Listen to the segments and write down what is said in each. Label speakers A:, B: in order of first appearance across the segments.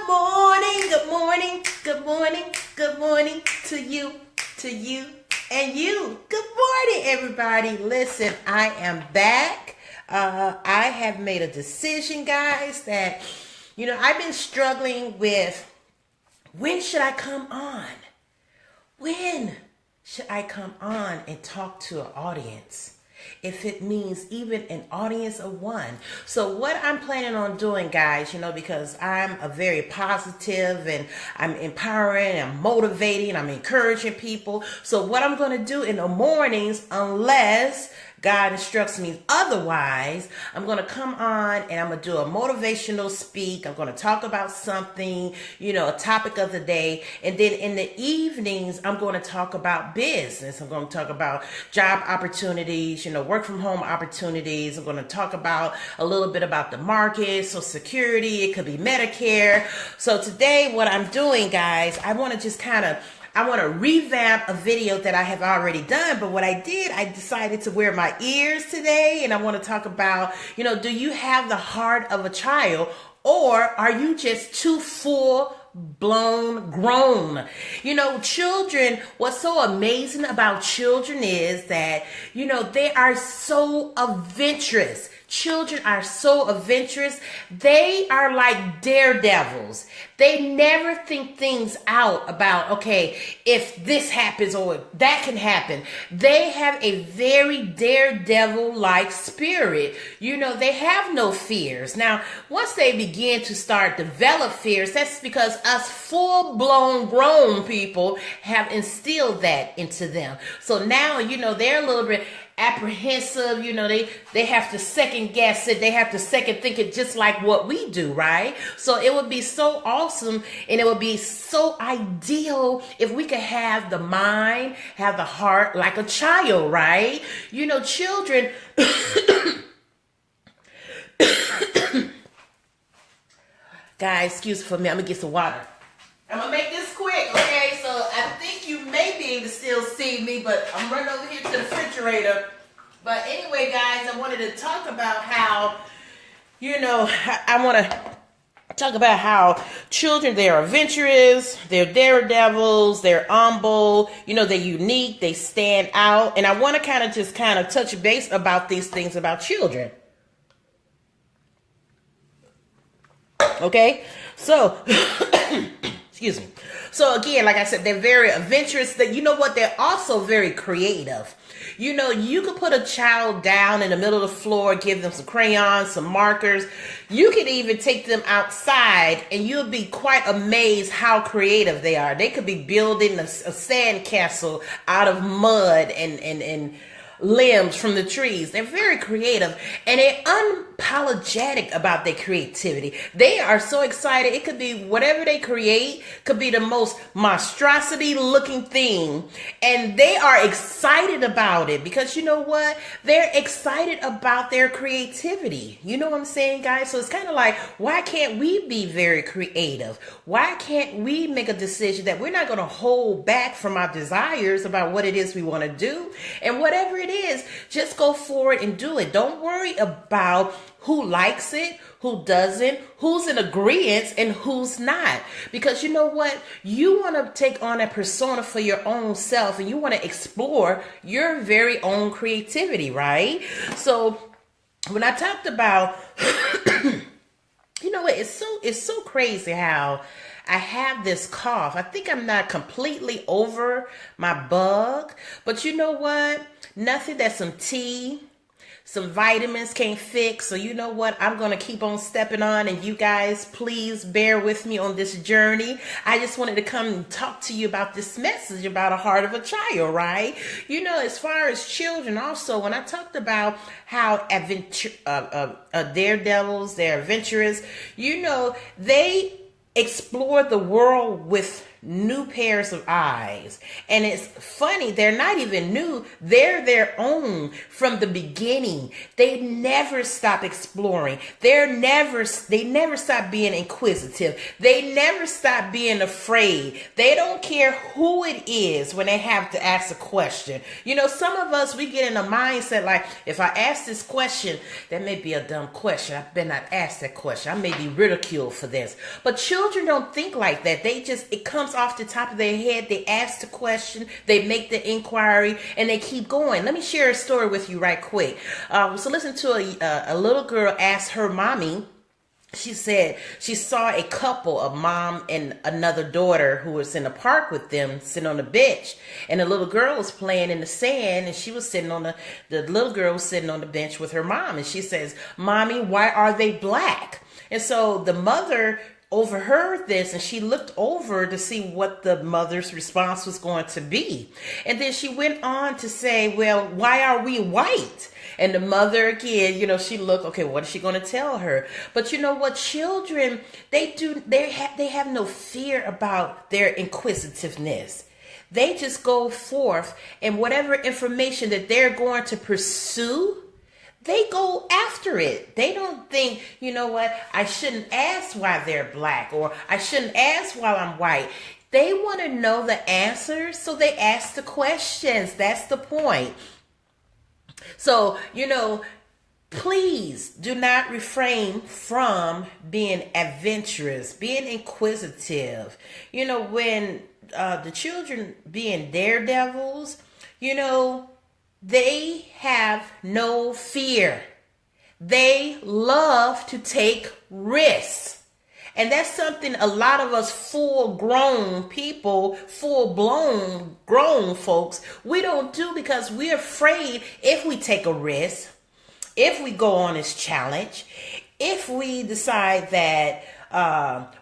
A: morning, good morning, good morning, good morning to you, and you. Good morning, everybody. Listen, I am back. I have made a decision, guys, that, I've been struggling with when should I come on? When should I come on and talk to an audience? If it means even an audience of one. So what I'm planning on doing, guys, because I'm a very positive and I'm empowering, I'm motivating, I'm encouraging people. So what I'm going to do in the mornings, unless God instructs me otherwise, I'm going to come on and I'm going to do a motivational speak. I'm going to talk about something, a topic of the day. And then in the evenings, I'm going to talk about business. I'm going to talk about job opportunities, work from home opportunities. I'm going to talk about a little bit about the market, Social Security. It could be Medicare. So today what I'm doing, guys, I want to revamp a video that I have already done. But what I did, I decided to wear my ears today. And I want to talk about, do you have the heart of a child, or are you just too full-blown grown? Children, what's so amazing about children is that, they are so adventurous. Children are so adventurous. They are like daredevils. They never think things out about, okay, if this happens or that can happen. They have a very daredevil-like spirit. They have no fears. Now, once they begin to start develop fears, that's because us full-blown grown people have instilled that into them. So now, they're a little bit apprehensive, they have to second guess it, they have to second think it, just like what we do, right? So it would be so awesome and it would be so ideal if we could have the mind, have the heart like a child, right? Children guys, excuse for me, I'm gonna get some water. I'm gonna make this quick, okay? So I think you may be able to still see me, but I'm running over here to the refrigerator. But anyway, guys, I wanted to talk about how, I want to talk about how children, they're adventurous, they're daredevils, they're humble, they're unique, they stand out. And I want to kind of touch base about these things about children. Okay? So, excuse me. So again, like I said, they're very adventurous. They're also very creative. You could put a child down in the middle of the floor, give them some crayons, some markers. You could even take them outside and you'll be quite amazed how creative they are. They could be building a sand castle out of mud and limbs from the trees. They're very creative and they're unapologetic about their creativity. They are so excited. It could be whatever they create, could be the most monstrosity looking thing, and they are excited about it because they're excited about their creativity. You know what I'm saying, guys? So it's kind of like, why can't we be very creative? Why can't we make a decision that we're not going to hold back from our desires about what it is we want to do? And whatever it is, just go forward and do it. Don't worry about who likes it, who doesn't, who's in agreement and who's not. Because you know what? You want to take on a persona for your own self and you want to explore your very own creativity, right? So when I talked about, it's so crazy how I have this cough. I think I'm not completely over my bug, but you know what? Nothing that some tea, some vitamins can't fix. So you know what? I'm going to keep on stepping on, and you guys, please bear with me on this journey. I just wanted to come and talk to you about this message about a heart of a child, right? As far as children also, when I talked about how daredevils, they're adventurous, they explore the world with new pairs of eyes. And it's funny, they're not even new, they're their own from the beginning. They never stop exploring. They never stop being inquisitive. They never stop being afraid. They don't care who it is when they have to ask a question. You know, some of us, we get in a mindset like, if I ask this question, that may be a dumb question. I better not ask that question. I may be ridiculed for this. But children don't think like that. It comes off the top of their head. They ask the question, they make the inquiry, and they keep going. Let me share a story with you right quick. So listen to a little girl ask her mommy. She said she saw a couple, a mom and another daughter, who was in the park with them, sitting on the bench. And the little girl was playing in the sand, and she was sitting on the little girl was sitting on the bench with her mom. And she says, "Mommy, why are they black?" And so the mother overheard this, and she looked over to see what the mother's response was going to be. And then she went on to say, "Well, why are we white?" And the mother again, you know, she looked, okay, what is she going to tell her? But you know what, children, they have no fear about their inquisitiveness. They just go forth, and whatever information that they're going to pursue, they go after it. They don't think, you know what, I shouldn't ask why they're black, or I shouldn't ask why I'm white. They want to know the answers, so they ask the questions. That's the point. So, you know, please do not refrain from being adventurous, being inquisitive. You know, when the children being daredevils, you know, they have no fear. They love to take risks. And that's something a lot of us full-grown people, full-blown grown folks, we don't do, because we're afraid if we take a risk, if we go on this challenge, if we decide that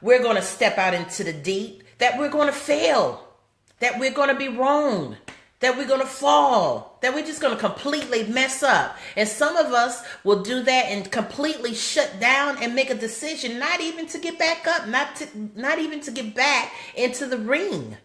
A: we're going to step out into the deep, that we're going to fail, that we're going to be wrong, that we're going to fall, that we're just going to completely mess up. And some of us will do that and completely shut down and make a decision, not even to get back up, not even to get back into the ring.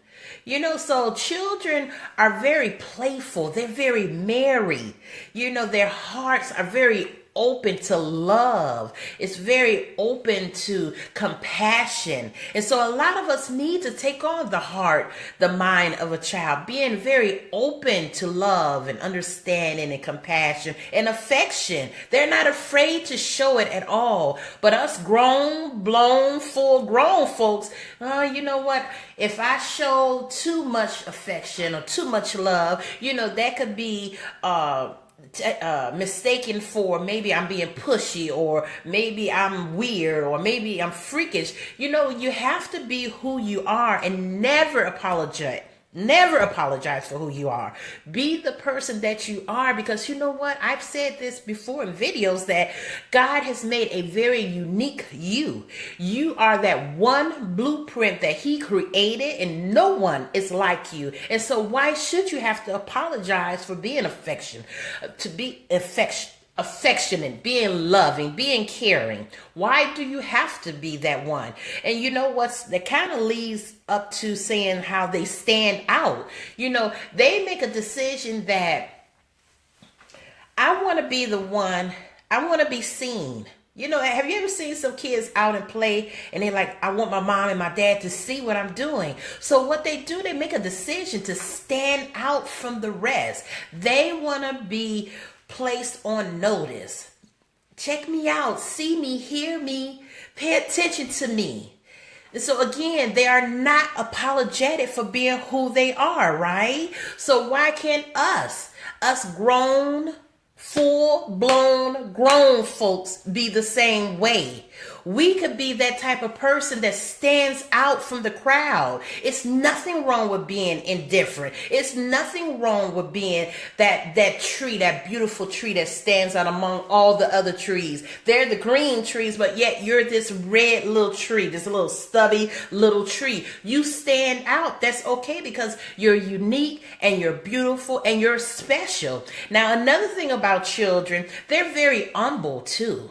A: You know, so children are very playful. They're very merry. You know, their hearts are very open to love. It's very open to compassion. And so a lot of us need to take on the heart, the mind of a child, being very open to love and understanding and compassion and affection. They're not afraid to show it at all. But us grown, blown, full grown folks, you know what? If I show too much affection or too much love, you know, that could be mistaken for maybe I'm being pushy, or maybe I'm weird, or maybe I'm freakish. You know, you have to be who you are and never apologize. Never apologize for who you are. Be the person that you are, because you know what? I've said this before in videos that God has made a very unique you. You are that one blueprint that He created, and no one is like you. And so why should you have to apologize for being affectionate, being loving, being caring? Why do you have to be that one? And you know what's that kind of leads up to saying how they stand out. You know, they make a decision that I want to be the one, I want to be seen. You know, have you ever seen some kids out and play and they're like, I want my mom and my dad to see what I'm doing. So what they do, they make a decision to stand out from the rest. They want to be placed on notice. Check me out, see me, hear me, pay attention to me. And so again, they are not apologetic for being who they are, right? So why can't us grown, full-blown grown folks be the same way? We could be that type of person that stands out from the crowd. It's nothing wrong with being indifferent. It's nothing wrong with being that tree, that beautiful tree that stands out among all the other trees. They're the green trees, but yet you're this red little tree, this little stubby little tree. You stand out. That's okay, because you're unique and you're beautiful and you're special. Now, another thing about children, they're very humble too.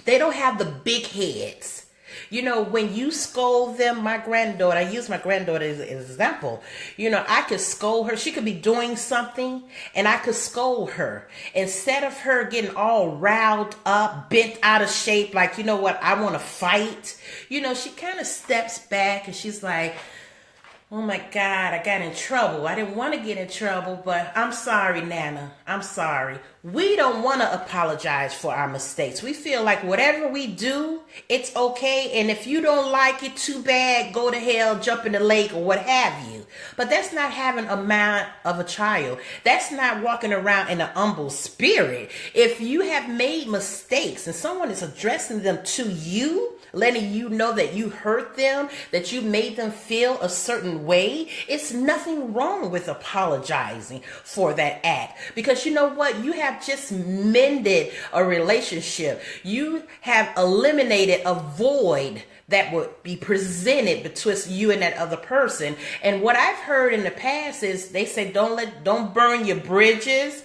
A: They don't have the big heads. You know, when you scold them, my granddaughter, I use my granddaughter as an example. You know, I could scold her. She could be doing something and I could scold her. Instead of her getting all riled up, bent out of shape, like, you know what, I want to fight. You know, she kind of steps back and she's like, oh my God, I got in trouble. I didn't want to get in trouble, but I'm sorry, Nana. I'm sorry. We don't want to apologize for our mistakes. We feel like whatever we do, it's okay. And if you don't like it, too bad, go to hell, jump in the lake or what have you. But that's not having a mind of a child. That's not walking around in an humble spirit. If you have made mistakes and someone is addressing them to you, letting you know that you hurt them, that you made them feel a certain way, it's nothing wrong with apologizing for that act. Because you know what? You have just mended a relationship. You have eliminated a void that would be presented between you and that other person. And what I've heard in the past is they say, don't burn your bridges.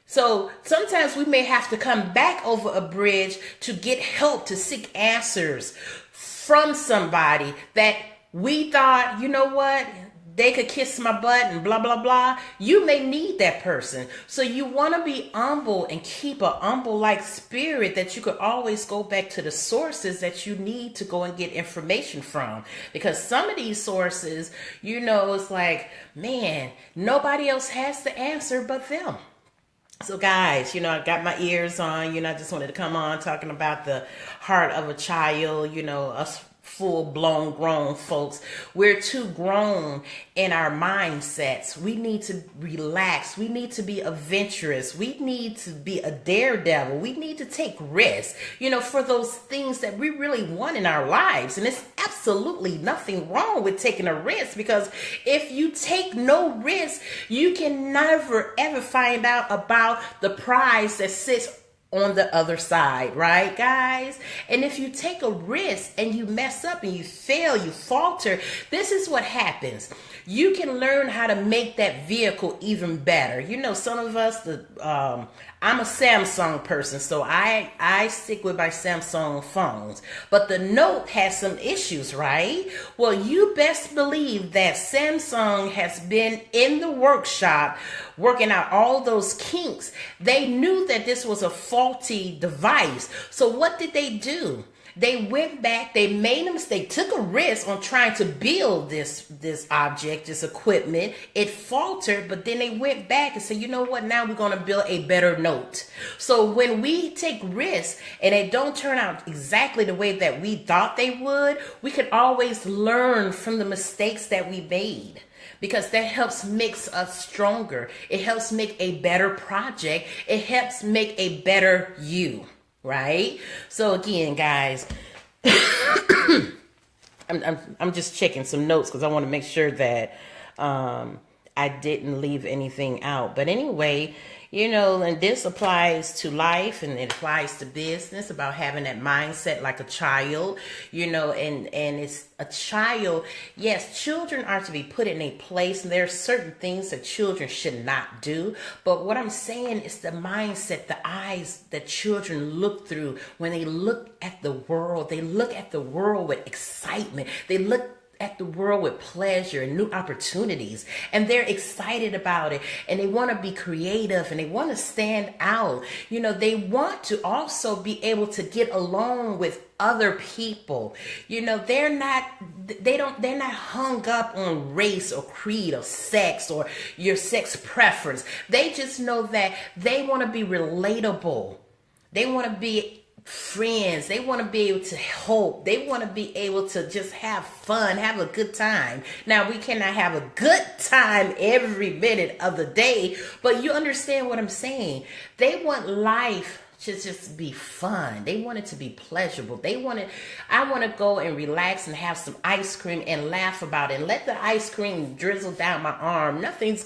A: So sometimes we may have to come back over a bridge to get help, to seek answers from somebody that we thought, you know what, they could kiss my butt and blah, blah, blah. You may need that person. So you want to be humble and keep a humble-like spirit that you could always go back to the sources that you need to go and get information from. Because some of these sources, you know, it's like, man, nobody else has the answer but them. So guys, you know, I got my ears on, you know, I just wanted to come on talking about the heart of a child, you know, us full-blown grown folks. We're too grown in our mindsets. We need to relax. We need to be adventurous. We need to be a daredevil. We need to take risks, you know, for those things that we really want in our lives. And it's absolutely nothing wrong with taking a risk, because if you take no risk, you can never ever find out about the prize that sits on the other side, right, guys? And if you take a risk and you mess up and you fail, you falter, this is what happens. You can learn how to make that vehicle even better. You know, some of us, I'm a Samsung person, so I stick with my Samsung phones. But the Note has some issues, right? Well, you best believe that Samsung has been in the workshop working out all those kinks. They knew that this was a faulty device. So what did they do? They went back, they made a mistake, took a risk on trying to build this object, this equipment. It faltered, but then they went back and said, you know what, now we're going to build a better Note. So when we take risks and they don't turn out exactly the way that we thought they would, we can always learn from the mistakes that we made. Because that helps makes us stronger. It helps make a better project. It helps make a better you, right? So again, guys, I'm just checking some notes because I want to make sure that I didn't leave anything out. But anyway, you know, and this applies to life and it applies to business, about having that mindset like a child, you know, and it's a child. Yes, children are to be put in a place, and there are certain things that children should not do. But what I'm saying is the mindset, the eyes that children look through when they look at the world. They look at the world with excitement. They look at the world with pleasure and new opportunities, and they're excited about it, and they want to be creative, and they want to stand out. You know, they want to also be able to get along with other people. You know, they're not hung up on race or creed or sex or your sex preference. They just know that they want to be relatable. They want to be friends. They want to be able to help. They want to be able to just have fun, have a good time. Now, we cannot have a good time every minute of the day, but you understand what I'm saying. They want life to just be fun. They want it to be pleasurable. I want to go and relax and have some ice cream and laugh about it and let the ice cream drizzle down my arm. Nothing's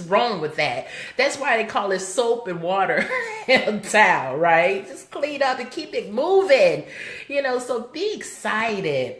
A: wrong with that. That's why they call it soap and water and towel, right? Just clean up and keep it moving. You know, so be excited.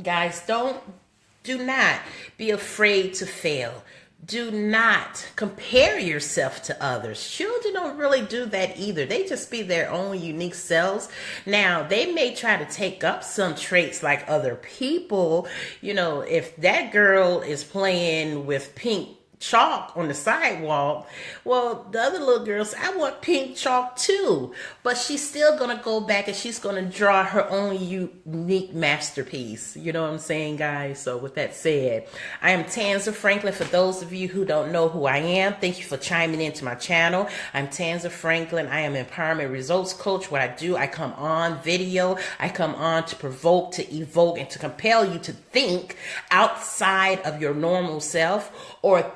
A: Guys, do not be afraid to fail. do not compare yourself to others. Children don't really do that either. They just be their own unique selves. Now, they may try to take up some traits like other people. You know, if that girl is playing with pink chalk on the sidewalk, well, the other little girl says, I want pink chalk too. But she's still going to go back and she's going to draw her own unique masterpiece. You know what I'm saying, guys? So with that said, I am Tanza Franklin. For those of you who don't know who I am, thank you for chiming into my channel. I'm Tanza Franklin. I am empowerment results coach. What I do, I come on video. I come on to provoke, to evoke, and to compel you to think outside of your normal self, or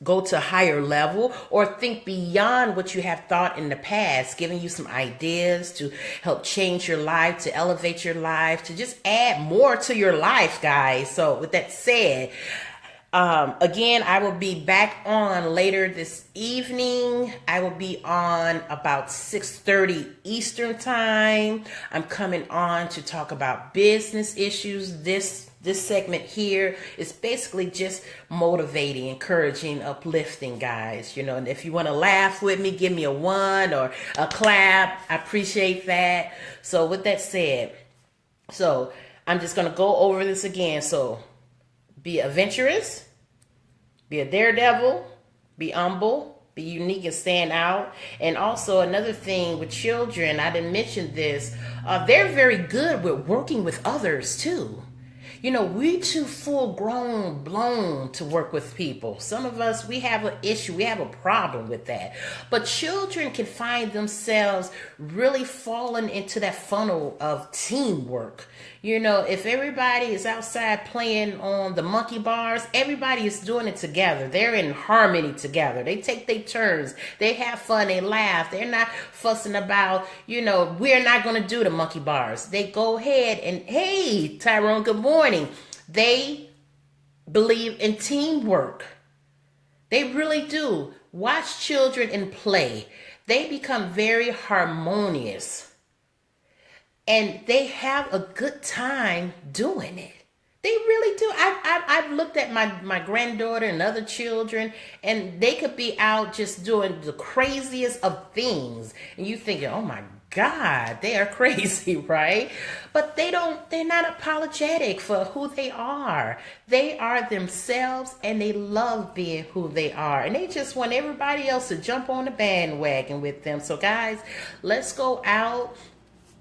A: go to a higher level, or think beyond what you have thought in the past, giving you some ideas to help change your life, to elevate your life, to just add more to your life, guys. So with that said, again, I will be back on later this evening. I will be on about 6:30 Eastern time. I'm coming on to talk about business issues. This segment here is basically just motivating, encouraging, uplifting, guys. You know, and if you want to laugh with me, give me a 1 or a clap. I appreciate that. So with that said, so I'm just going to go over this again. So be adventurous, be a daredevil, be humble, be unique and stand out. And also another thing with children, I didn't mention this, they're very good with working with others too. You know, we too full grown, blown to work with people. Some of us, we have an issue, we have a problem with that. But children can find themselves really falling into that funnel of teamwork. You know, if everybody is outside playing on the monkey bars, everybody is doing it together. They're in harmony together. They take their turns. They have fun. They laugh. They're not fussing about, you know, we're not going to do the monkey bars. They go ahead and, hey, Tyrone, good morning. They believe in teamwork. They really do. Watch children and play. They become very harmonious. And they have a good time doing it. They really do. I've looked at my granddaughter and other children, and they could be out just doing the craziest of things. And you thinking, oh my God, they are crazy, right? But they're not apologetic for who they are. They are themselves, and they love being who they are. And they just want everybody else to jump on the bandwagon with them. So guys, let's go out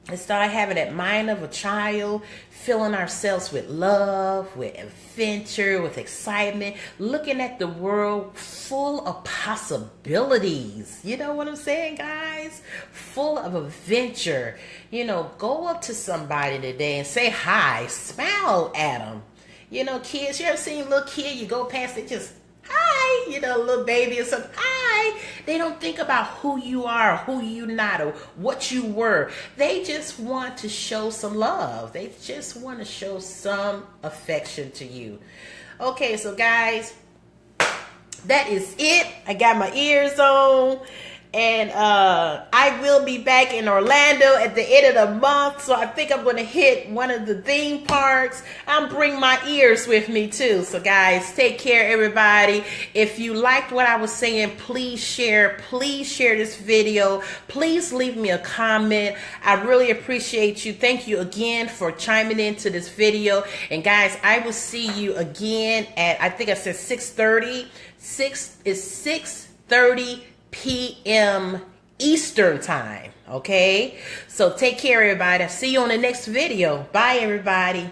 A: and start having that mind of a child, filling ourselves with love, with adventure, with excitement, looking at the world full of possibilities. You know what I'm saying, guys? Full of adventure. You know, go up to somebody today and say hi, smile at them. You know, kids, you ever seen a little kid, you go past, they just, hi, you know, a little baby or something, hi. They don't think about who you are, who you not, or what you were. They just want to show some love. They just want to show some affection to you. Okay, so guys, that is it. I got my ears on. And I will be back in Orlando at the end of the month. So I think I'm going to hit one of the theme parks. I'm bring my ears with me too. So guys, take care, everybody. If you liked what I was saying, please share. Please share this video. Please leave me a comment. I really appreciate you. Thank you again for chiming into this video. And guys, I will see you again at, I think I said 6:30. 6:30 p.m. Eastern time. Okay, so take care, everybody. I'll see you on the next video. Bye, everybody.